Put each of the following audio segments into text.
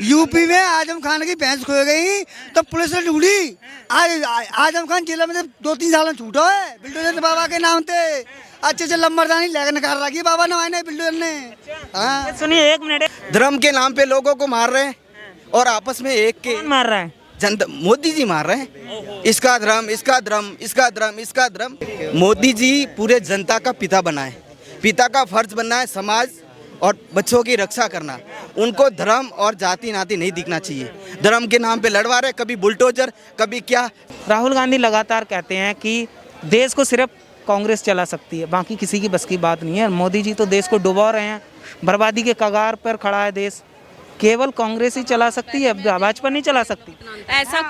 UP में आजम खान की भैंस खो गई तो पुलिस ने ढूंढी। आज आजम खान जिले में 2-3 साल में छूटा है बिल्डोजर बाबा के नाम थे। अच्छे लंबरदानी लेकर निकाल रखी बाबा ने बिल्डोजर ने। हाँ सुनिए, 1 मिनट। धर्म के नाम पे लोगों को मार रहे हैं और आपस में एक के कौन मार रहा है? जनता, मोदी जी मार रहे हैं। इसका धर्म, इसका धर्म, इसका धर्म, इसका धर्म। मोदी जी पूरे जनता का पिता बना है। पिता का फर्ज बनना है समाज और बच्चों की रक्षा करना। उनको धर्म और जाति नाती नहीं दिखना चाहिए। धर्म के नाम पे लड़वा रहे, कभी बुलडोजर कभी क्या। राहुल गांधी लगातार कहते हैं कि देश को सिर्फ कांग्रेस चला सकती है, बाकी किसी की बस की बात नहीं है। मोदी जी तो देश को डुबा रहे हैं, बर्बादी के कगार पर खड़ा है देश। केवल कांग्रेस ही चला सकती है, भाजपा नहीं चला सकती। ऐसा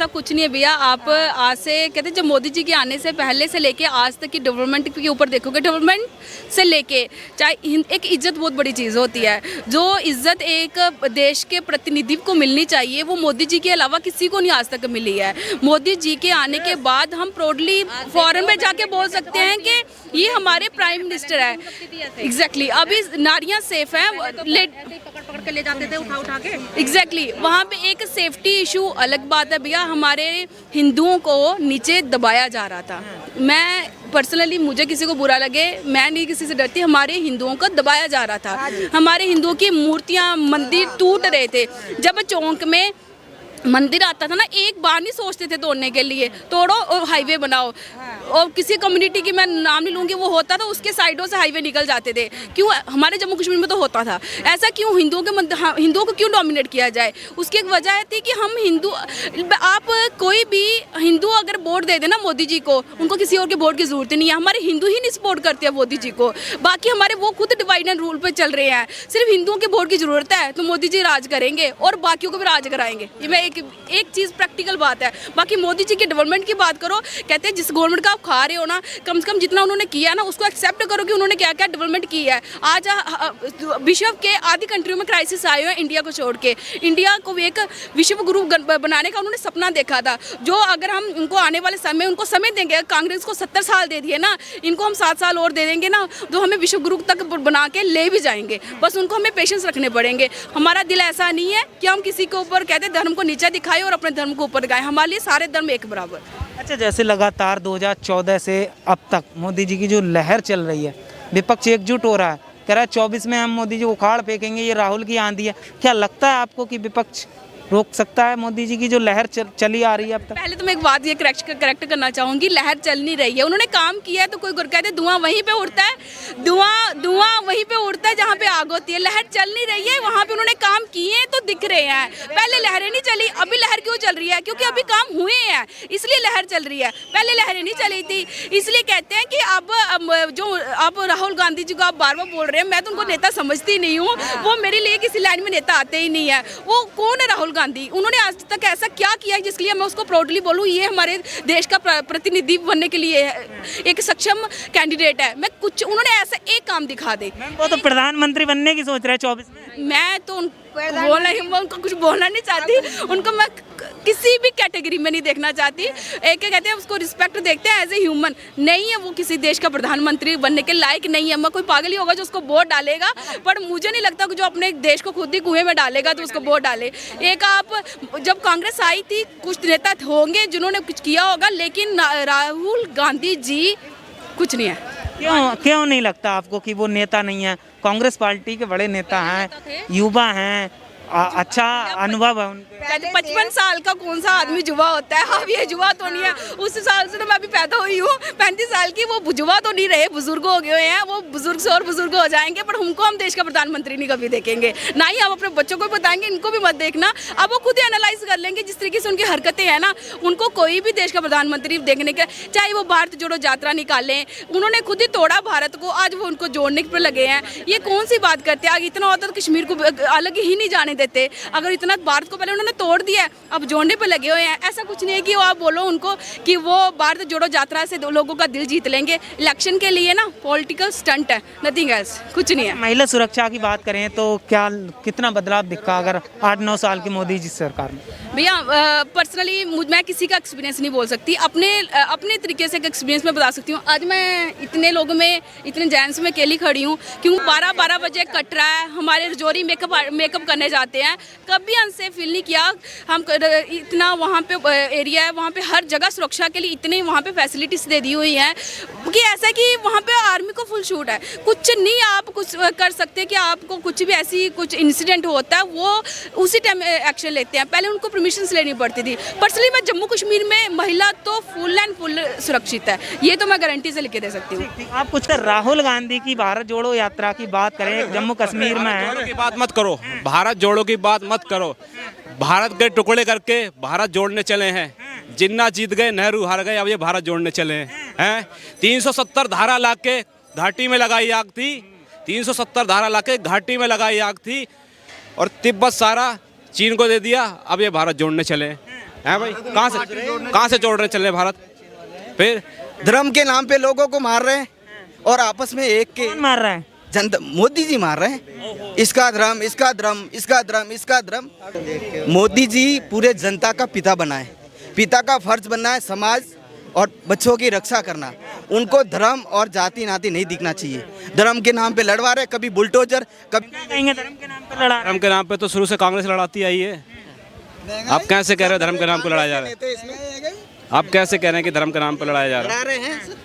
कुछ नहीं है भैया। आप आज से कहते जब मोदी जी के आने से पहले से लेके आज तक की डेवलपमेंट के ऊपर देखोगे, डेवलपमेंट से लेके चाहे एक इज्जत बहुत बड़ी चीज़ होती है। जो इज्जत एक देश के प्रतिनिधि को मिलनी चाहिए वो मोदी जी के अलावा किसी को नहीं आज तक मिली है। मोदी जी के आने के बाद हम प्राउडली फॉरेन में जाके बोल सकते हैं कि ये हमारे प्राइम मिनिस्टर है। एग्जैक्टली अभी नारियाँ सेफ हैं, पकड़ के ले जाते थे उठा के। एग्जैक्टली वहाँ पे एक सेफ्टी इशू अलग बात है भैया। हमारे हिंदुओं को नीचे दबाया जा रहा था। मैं पर्सनली, मुझे किसी को बुरा लगे, मैं नहीं किसी से डरती। हमारे हिंदुओं को दबाया जा रहा था। हमारे हिंदुओं की मूर्तियाँ, मंदिर टूट रहे थे। जब चौक में मंदिर आता था ना, एक बार नहीं सोचते थे तोड़ने के लिए, तोड़ो और हाईवे बनाओ। और किसी कम्युनिटी की मैं नाम नहीं लूँगी, वो होता था उसके साइडों से हाईवे निकल जाते थे। क्यों? हमारे जम्मू कश्मीर में तो होता था ऐसा। क्यों? हिंदुओं को क्यों डोमिनेट किया जाए? उसकी एक वजह थी कि हम हिंदू, आप कोई भी हिंदू अगर वोट दे देना मोदी जी को, उनको किसी और के वोट की जरूरत नहीं है। हमारे हिंदू ही नहीं सपोर्ट करते हैं मोदी जी को। बाकी हमारे वो खुद डिवाइड एंड रूल पर चल रहे हैं। सिर्फ हिंदुओं के वोट की जरूरत है तो मोदी जी राज करेंगे और बाकियों को भी राज कराएंगे। ये मैं एक चीज़ प्रैक्टिकल बात है। बाकी मोदी जी की डेवलपमेंट की बात करो, कहते हैं जिस गवर्नमेंट का आप खा रहे हो ना, कम से कम जितना उन्होंने किया ना उसको एक्सेप्ट करो कि उन्होंने क्या क्या डेवलपमेंट की है। आज विश्व के आधी कंट्रियों में क्राइसिस आए हुए हैं इंडिया को छोड़ के। इंडिया को एक विश्व गुरु बनाने का उन्होंने सपना देखा था। जो अगर हम उनको आने वाले समय उनको समय देंगे, कांग्रेस को 70 साल दे दिए ना, इनको हम 7 साल और दे देंगे ना, तो हमें विश्व गुरु तक बना के ले भी जाएंगे। बस उनको हमें पेशेंस रखने पड़ेंगे। हमारा दिल ऐसा नहीं है कि हम किसी के ऊपर कहते धर्म को नीचा दिखाएं और अपने धर्म को ऊपर दिखाएं। हमारे लिए सारे धर्म एक बराबर। अच्छा, जैसे लगातार 2014 से अब तक मोदी जी की जो लहर चल रही है, विपक्ष एकजुट हो रहा है, कह रहा है 24 में हम मोदी जी को उखाड़ फेंकेंगे, ये राहुल की आंधी है। क्या लगता है आपको कि विपक्ष रोक सकता है मोदी जी की जो लहर चली आ रही है अब तक? पहले तो मैं एक बात ये करेक्ट करना चाहूँगी, लहर चल नहीं रही है। उन्होंने काम किया है तो कोई कहते धुआं वहीं पे उड़ता है, धुआं वहीं पे उड़ता है जहाँ पे आग होती है। लहर चल नहीं रही है, वहाँ पे उन्होंने काम किए हैं तो दिख रहे हैं। पहले लहरें नहीं चली, अभी लहर क्यों चल रही है? क्योंकि अभी काम हुए हैं इसलिए लहर चल रही है। पहले लहरें नहीं चली थी, इसलिए कहते हैं कि अब राहुल गांधी जी को आप बार बार बोल रहे हैं। मैं तो उनको नेता समझती नहीं हूँ, वो मेरे लिए किसी लाइन में नेता आते ही नहीं है। वो कौन है राहुल गांधी? उन्होंने आज तक ऐसा क्या किया है जिसके लिए मैं उसको प्राउडली बोलूँ ये हमारे देश का प्रतिनिधि बनने के लिए एक सक्षम कैंडिडेट है। मैं कुछ उन्होंने ऐसा एक काम दिखा दे। वो तो प्रधानमंत्री बनने की सोच रहे हैं 24 में। मैं तो उनको कुछ बोलना नहीं चाहती। उनको मैं किसी भी कैटेगरी में नहीं देखना चाहती। एक कहते हैं उसको रिस्पेक्ट देखते हैं एज ए ह्यूमन। नहीं है वो किसी देश का प्रधानमंत्री बनने के लायक नहीं है। मैं कोई पागल ही होगा जो उसको वोट डालेगा, पर मुझे नहीं लगता कि जो अपने देश को खुद ही कुएं में डालेगा तो उसको वोट डाले। एक आप जब कांग्रेस आई थी कुछ नेता होंगे जिन्होंने कुछ किया होगा, लेकिन राहुल गांधी जी कुछ नहीं है। क्यों नहीं लगता आपको कि वो नेता नहीं है? कांग्रेस पार्टी के बड़े नेता हैं, युवा हैं, अच्छा अनुभव है उनके। 55 साल का कौन सा आदमी जुवा होता है? अब ये जुवा तो नहीं है, उस साल से तो मैं अभी पैदा हुई हूँ। 35 साल की वो जुवा तो नहीं रहे, बुजुर्ग हो गए हैं। वो बुजुर्ग से और बुजुर्ग हो जाएंगे, पर हमको हम देश का प्रधानमंत्री नहीं कभी देखेंगे, ना ही हम अपने बच्चों को बताएंगे इनको भी मत देखना। अब वो खुद ही एनालाइज कर लेंगे जिस तरीके से उनकी हरकतें हैं ना। उनको कोई भी देश का प्रधानमंत्री देखने के, चाहे वो भारत जोड़ो यात्रा निकालें, उन्होंने खुद ही तोड़ा भारत को, आज वो उनको जोड़ने पर लगे हैं। ये कौन सी बात करते हैं? इतना होता तो कश्मीर को अलग ही नहीं जाने देते। अगर इतना भारत को पहले उन्होंने तोड़ दिया, अब जोड़ने पे लगे हुए हैं। ऐसा कुछ नहीं है कि वो आप बोलो उनको कि वो भारत जोड़ो यात्रा से लोगों का दिल जीत लेंगे। इलेक्शन के लिए ना पॉलिटिकल स्टंट है, नथिंग एल्स, कुछ नहीं है। महिला सुरक्षा की बात करें तो क्या कितना बदलाव दिखा अगर 8-9 साल की मोदी जी सरकार में? भैया पर्सनली मैं किसी का एक्सपीरियंस नहीं बोल सकती, अपने तरीके से एक्सपीरियंस में बता सकती हूँ। आज मैं इतने लोगों में, इतने जेंट्स में अकेली खड़ी हूँ क्योंकि 12-12 बजे कट रहा है। हमारे रजौरी मेकअप करने जाते जाते हैं, कभी अनसेफ फील नहीं किया। हम इतना वहाँ पे एरिया है, वहाँ पे हर जगह सुरक्षा के लिए इतनी वहाँ पे फैसिलिटीज़ दे दी हुई हैं कि ऐसा कि वहाँ पे आर्मी को फुल छूट है, कुछ नहीं आप कुछ कर सकते कि आपको कुछ भी ऐसी कुछ इंसिडेंट होता है वो उसी टाइम एक्शन लेते हैं, पहले उनको परमिशन लेनी पड़ती थी। पर्सनली मैं जम्मू कश्मीर में महिला तो फुल एंड फुल सुरक्षित है, ये तो मैं गारंटी से लिख के दे सकती हूँ। आप कुछ राहुल गांधी की भारत जोड़ो यात्रा की बात करें, जम्मू कश्मीर में है, की बात मत करो, भारत जोड़ो की बात मत करो। भारत के टुकड़े करके भारत जोड़ने चले हैं। जिन्ना जीत गए, नेहरू हार गए, अब ये भारत जोड़ने चले हैं। 370 धारा ला के घाटी में लगाई आग थी, 370 धारा ला के घाटी में लगाई आग थी और तिब्बत सारा चीन को दे दिया। अब ये भारत जोड़ने चले हैं भाई। कहाँ से जोड़ने चले भारत? फिर धर्म के नाम पे लोगों को मार रहे हैं और आपस में एक के कौन मार रहा है? जनता, मोदी जी मार रहे हैं। इसका धर्म, इसका धर्म, इसका धर्म, इसका धर्म। मोदी जी पूरे जनता का पिता बना है। पिता का फर्ज बनना है समाज और बच्चों की रक्षा करना। उनको धर्म और जाति नाती नहीं दिखना चाहिए। धर्म के नाम पे लड़वा रहे, कभी बुलडोजर, कभी कहेंगे धर्म के नाम पर लड़ा। धर्म के नाम पे तो शुरू से कांग्रेस लड़ाती आई है। आप कैसे कह रहे हो धर्म के नाम पे लड़ाया जा रहा है? आप कैसे कह रहे हैं कि धर्म के नाम पे लड़ाया जा रहा है? लड़ा रहे हैं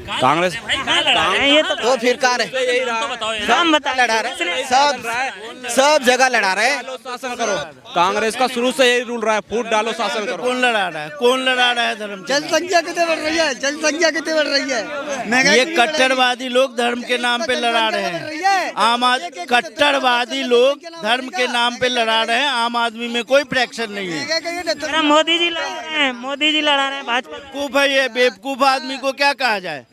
कांग्रेस ये तो फिर कहाँ रहे? हम बता लड़ा रहे हैं, सब जगह लड़ा रहे हैं। शासन करो। कांग्रेस का शुरू से यही रूल रहा है, फूट डालो शासन करो। कौन लड़ा रहा है? कौन लड़ा रहा है धर्म? जनसंख्या कितने बढ़ रही है, जनसंख्या कितने बढ़ रही है। ये कट्टरवादी लोग धर्म के नाम पे लड़ा रहे हैं। आम आदमी कट्टरवादी लोग धर्म के नाम पे लड़ा रहे हैं। आम आदमी में कोई फ्रैक्शन नहीं है। मोदी जी लड़ा रहे हैं, मोदी जी लड़ा रहे हैं भाजपा। बेवकूफ है ये। बेवकूफ आदमी को क्या कहा जाए?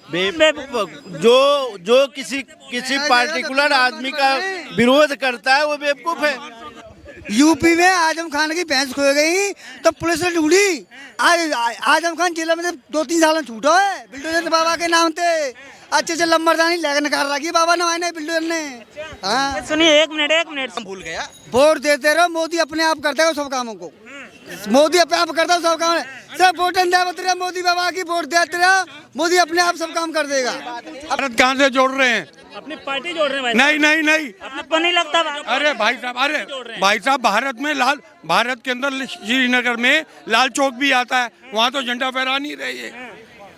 बेवकूफ जो किसी पार्टिकुलर आदमी का विरोध करता है वो बेवकूफ है। यूपी में आजम खान की भैंस खो गई तो पुलिस ने ढूंढी। आजम खान जेल में 2-3 साल छूटा है बिल्डोजर बाबा के नाम पे। अच्छे लंबरदानी लेकर निकाल रखी बाबा नवाई ने बिल्डोजर ने। हाँ सुनिए, एक मिनट भूल गया। वोट देते रहो, मोदी अपने आप करता है सब कामों को। मोदी अपने आप करता है सब काम। सब वोट देते रहो मोदी बाबा की, वोट देते रहो, मोदी अपने आप सब काम कर देगा। भारत कहाँ से जोड़ रहे हैं? अपनी पार्टी जोड़ रहे हैं। नहीं। आपको नहीं लगता? अरे भाई साहब, भारत के अंदर श्रीनगर में लाल चौक भी आता है, वहाँ तो झंडा फहरा नहीं रहे हैं।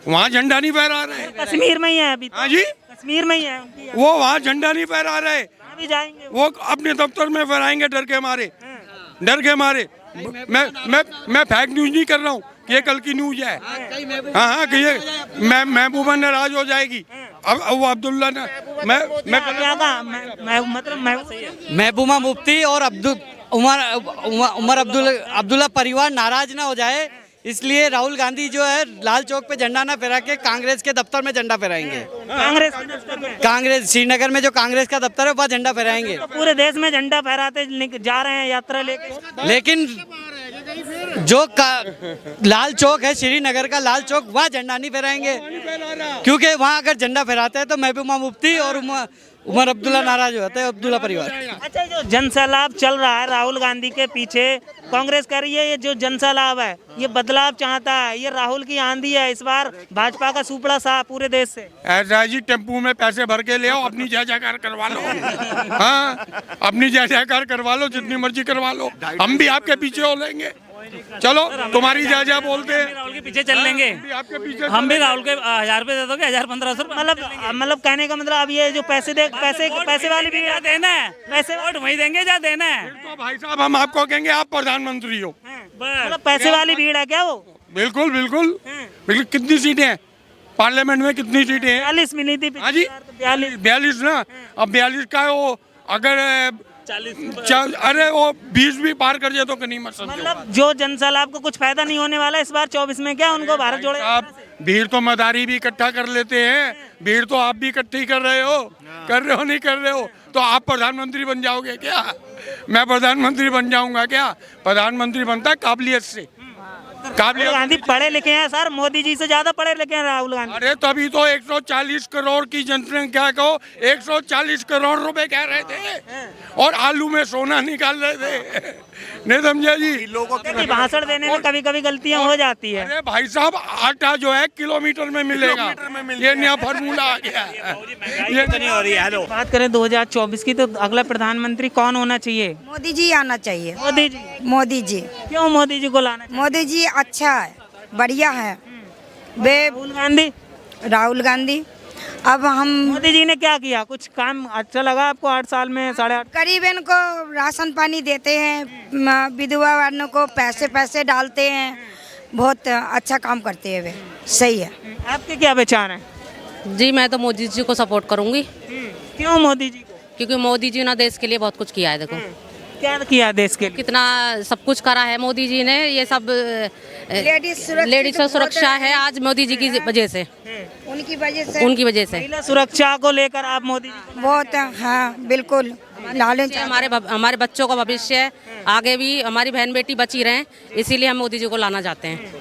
वहाँ झंडा नहीं फहरा रहे। कश्मीर में ही है अभी। हाँ जी, कश्मीर में ही है वो वहाँ झंडा नहीं फहरा रहे। अभी जाएंगे वो अपने दफ्तर में फहराएंगे डर के मारे। मैं फेक न्यूज नहीं कर रहा हूँ, ये कल की न्यूज है। हाँ कि ये महबूबा नाराज हो जाएगी। अब वो अब्दुल्ला ने महबूबा मुफ्ती और उमर अब्दुल्ला परिवार नाराज ना हो जाए, इसलिए राहुल गांधी जो है लाल चौक पे झंडा ना फहरा के कांग्रेस के दफ्तर में झंडा फहराएंगे। कांग्रेस श्रीनगर में जो कांग्रेस का दफ्तर है वहाँ झंडा फहराएंगे। पूरे देश में झंडा फहराते जा रहे हैं यात्रा लेके। लेकिन जो लाल चौक है श्रीनगर का लाल चौक, वहाँ झंडा नहीं फहराएंगे, क्योंकि वहाँ अगर झंडा फहराते हैं तो महबूबा मुफ्ती और उमर अब्दुल्ला नाराज हो जाते हैं, अब्दुल्ला परिवार। अच्छा, जो जनसैलाब चल रहा है राहुल गांधी के पीछे, कांग्रेस कह रही है ये जो जनसैलाब है ये बदलाव चाहता है, ये राहुल की आंधी है, इस बार भाजपा का सुपड़ा साफ पूरे देश से। ऐसा जी, टेम्पू में पैसे भर के ले आओ, अपनी जय जयकार करवा लो। हाँ, अपनी जय जयकार करवा लो, जितनी मर्जी करवा लो, हम भी आपके पीछे हो लेंगे। चलो, तुम्हारी जय जय बोलते हैं, राहुल के पीछे चल लेंगे। आपके पीछे हम भी राहुल के 1000 रुपए दे दोगे, 1000-1500 रुपए। मतलब कहने का मतलब अब ये जो पैसे वाली भी देना है, पैसे वोट वही देंगे जा देना है। तो भाई साहब, हम आपको कहेंगे आप प्रधानमंत्री हो। मतलब पैसे वाली भीड़ है क्या वो? बिल्कुल। कितनी सीटें हैं पार्लियामेंट में? कितनी सीटें हैं? 42 मिली थी। हाँ जी, 42 ना। अब 42 का वो अगर 40, अरे वो 20 भी पार कर जाए तो कहीं मत समझो। मतलब जो जनसैलाब को कुछ फायदा नहीं होने वाला इस बार 24 में, क्या उनको भारत जोड़े? आप भीड़ तो मदारी भी इकट्ठा कर लेते हैं, भीड़ तो आप भी इकट्ठी कर रहे हो, नहीं कर रहे हो, तो आप प्रधानमंत्री बन जाओगे क्या? मैं प्रधानमंत्री बन जाऊंगा क्या? प्रधानमंत्री बनता है काबिलियत से। काबिलियत गांधी पढ़े लिखे हैं सर, मोदी जी से ज्यादा पढ़े लिखे हैं राहुल गांधी। अरे तभी तो 140 करोड़ की जनसंख्या को 140 करोड़ रुपए कह रहे थे और आलू में सोना निकाल रहे थे। नहीं समझे जी? देखिए, भाषण देने में कभी कभी गलतियां हो जाती है। अरे भाई साहब, आटा जो है किलोमीटर में मिलेगा, ये नया फार्मूला आ गया है। ये नहीं हो रही है। बात करें 2024 की, तो अगला प्रधानमंत्री कौन होना चाहिए? मोदी जी आना चाहिए। मोदी जी। मोदी जी, क्यों मोदी जी को लाना चाहिए? मोदी जी अच्छा है, बढ़िया है। वे राहुल गांधी, राहुल गांधी, अब हम मोदी जी ने क्या किया? कुछ काम अच्छा लगा आपको 8 साल में? 8.5 गरीबन को राशन पानी देते हैं, विधवा वालों को पैसे डालते हैं, बहुत अच्छा काम करते हैं वे, सही है। आपके क्या विचार हैं? जी मैं तो मोदी जी को सपोर्ट करूंगी, क्यों मोदी जी को? क्योंकि मोदी जी ने देश के लिए बहुत कुछ किया है। देखो क्या किया देश के लिए? कितना सब कुछ करा है मोदी जी ने। ये सब लेडीज का सुरक्षा है आज मोदी जी की वजह से, उनकी वजह से, उनकी वजह से। महिला सुरक्षा को लेकर आप मोदी जी बहुत, हाँ बिल्कुल लाने चाहिए। हमारे बच्चों का भविष्य है, आगे भी हमारी बहन बेटी बची रहें, इसीलिए हम मोदी जी को लाना चाहते हैं।